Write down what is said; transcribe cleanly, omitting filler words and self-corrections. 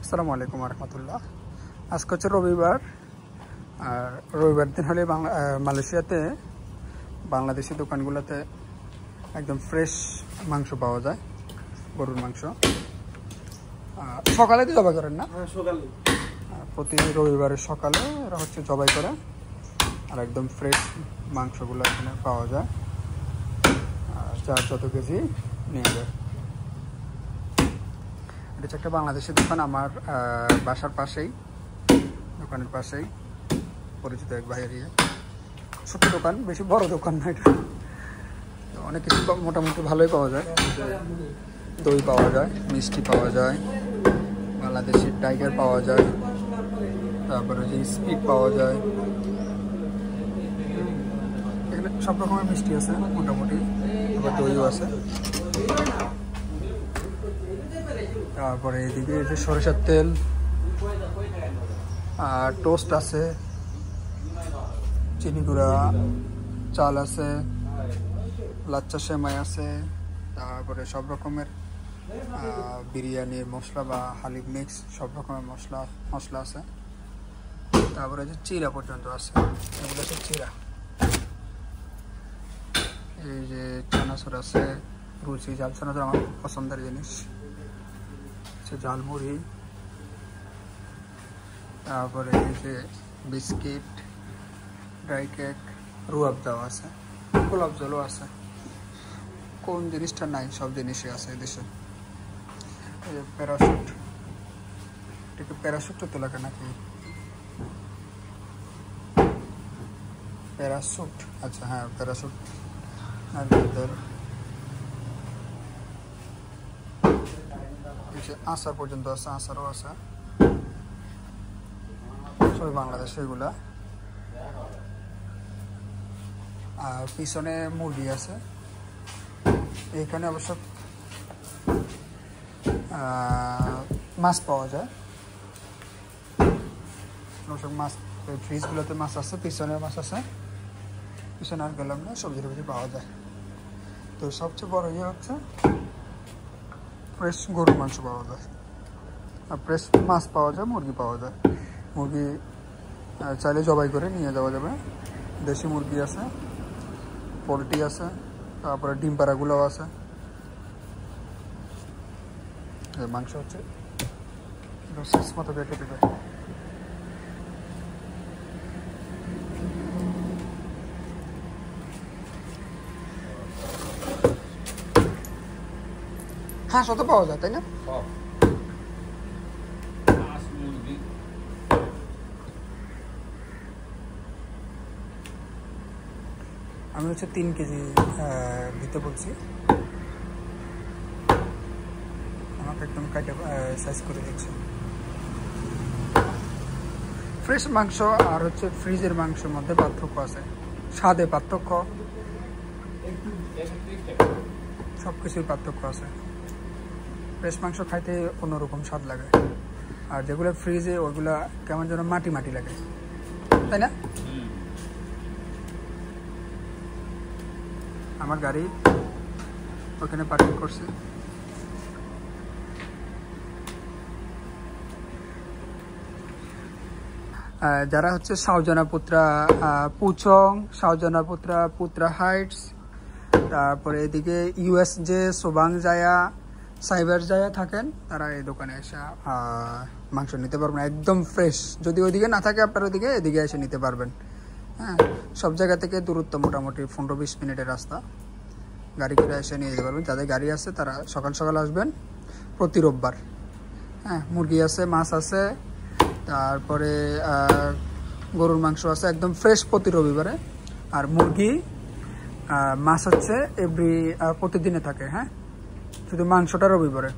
আসসালামু আলাইকুম রহমতুল্লাহ। আজকে হচ্ছে রবিবার, আর রবিবার দিন হলে মালয়েশিয়াতে বাংলাদেশি দোকানগুলোতে একদম ফ্রেশ মাংস পাওয়া যায়, গরুর মাংস। সকালে তো জবাই করেন না? সকালে প্রতি রবিবারের সকালে এরা হচ্ছে জবাই করে, আর একদম ফ্রেশ মাংসগুলো এখানে পাওয়া যায়। যার যত কেজি নিয়ে যায়। এটা হচ্ছে একটা বাংলাদেশি দোকান, আমার বাসার পাশেই, দোকানের পাশেই পরিচিত এক ভাইয়ের ছোট্ট দোকান, বেশি বড় দোকান না এটা। অনেক কিছু মোটামুটি ভালোই পাওয়া যায়। দই পাওয়া যায়, মিষ্টি পাওয়া যায়, বাংলাদেশি টাইগার পাওয়া যায়, তারপরে যে স্পিড পাওয়া যায়। এখানে সব রকমের মিষ্টি আছে মোটামুটি, আবার দইও আছে। তারপরে এদিকে যে সরিষার তেল, আর টোস্ট আছে, চিনি গুঁড়া চাল আছে, লাচ্চা সেমাই আছে, তারপরে সব রকমের বিরিয়ানির মশলা বা হালিম মিক্স সব রকমের মশলা আছে। তারপরে যে চিরা পর্যন্ত আছে, এগুলো হচ্ছে চিরা। এই যে চানাচুর আছে, রুচি ঝাল চানাচুর আমার পছন্দের জিনিস, ঝালমুড়ি। তারপরে এই যে বিস্কিট, ড্রাই কেক, রুয়াবজাও আছে, গোলাপ জলও আছে। কোন জিনিসটা নাই, সব জিনিসই আছে এদেশে। এই যে প্যারাশুট, এটাকে প্যারাশুটও তো লাগে নাকি? প্যারাশুট, আচ্ছা হ্যাঁ প্যারাশুট। আর আচার পর্যন্ত আছে, আচারও আছে, সবই বাংলাদেশ এগুলা। আর পিছনে মুরগি আছে। এখানে অবশ্য মাছ পাওয়া যায়, মাছ ফ্রিজগুলোতে মাছ আছে, পিছনে মাছ আছে, পিছনে আর গেলাম না, সবজি টবজি পাওয়া যায়। তো সবচেয়ে বড় হচ্ছে ফ্রেশ গরুর মাংস পাওয়া যায়, আর ফ্রেশ মাছ পাওয়া যায়, মুরগি পাওয়া যায়। মুরগি চাইলে জবাই করে নিয়ে যাওয়া যাবে। দেশি মুরগি আছে, পোলট্রি আছে, তারপরে ডিম পাড়াগুলোও আছে। মাংস হচ্ছে মতো কেটে দেবে। হাঁস তো পাওয়া যায়, তাই না? আমি হচ্ছে 3 কেজি দিতে বলছি, আমাকে একদম কাটে সাইজ করে দিচ্ছে। ফ্রেশ মাংস আর হচ্ছে ফ্রিজের মাংসের মধ্যে পার্থক্য আছে, স্বাদে পার্থক্য, সব কিছুর পার্থক্য আছে। ফ্রেশ মাংস খাইতে অন্যরকম স্বাদ লাগে, আর যেগুলো ফ্রিজে ওইগুলা কেমন যেন মাটি মাটি লাগে, তাই না? আমার গাড়ি ওখানে পার্কিং করছি। যারা হচ্ছে শাওজানাপুত্রা পুচং, শাওজানাপুত্রা পুত্রা হাইটস, তারপরে এদিকে ইউএস যে সোবাং জায়া, সাইবার জায়া থাকেন, তারা এই দোকানে এসে মাংস নিতে পারবেন একদম ফ্রেশ। যদি ওইদিকে না থাকে আপনার ওইদিকে, এদিকে এসে নিতে পারবেন। হ্যাঁ, সব জায়গা থেকে দূরত্ব মোটামুটি 15-20 মিনিটের রাস্তা, গাড়ি করে এসে নিয়ে যেতে পারবেন। যাদের গাড়ি আছে তারা সকাল সকাল আসবেন প্রতি রোববার। হ্যাঁ, মুরগি আছে, মাছ আছে, তারপরে গরুর মাংস আছে একদম ফ্রেশ প্রতি রবিবারে। আর মুরগি মাছ হচ্ছে প্রতিদিনে থাকে। হ্যাঁ, শুধু মাংসটা রবিবারে।